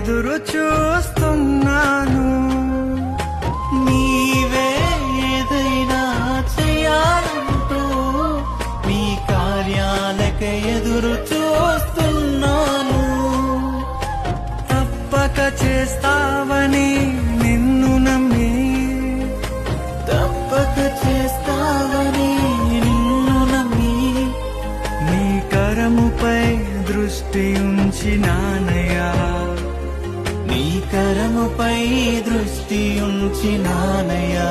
ఎదురు చూస్తున్నాను. నీవే ఏదైనా చేయాలంటూ నీ కార్యాలకై ఎదురు చూస్తున్నాను. తప్పక చేస్తావని నిన్ను నమ్మి, తప్పక చేస్తావని నిన్ను నమ్మి నీ కరముపై దృష్టి ఉంచినానయ్యా. నీ కరముపై దృష్టి ఉంచినానయ్యా.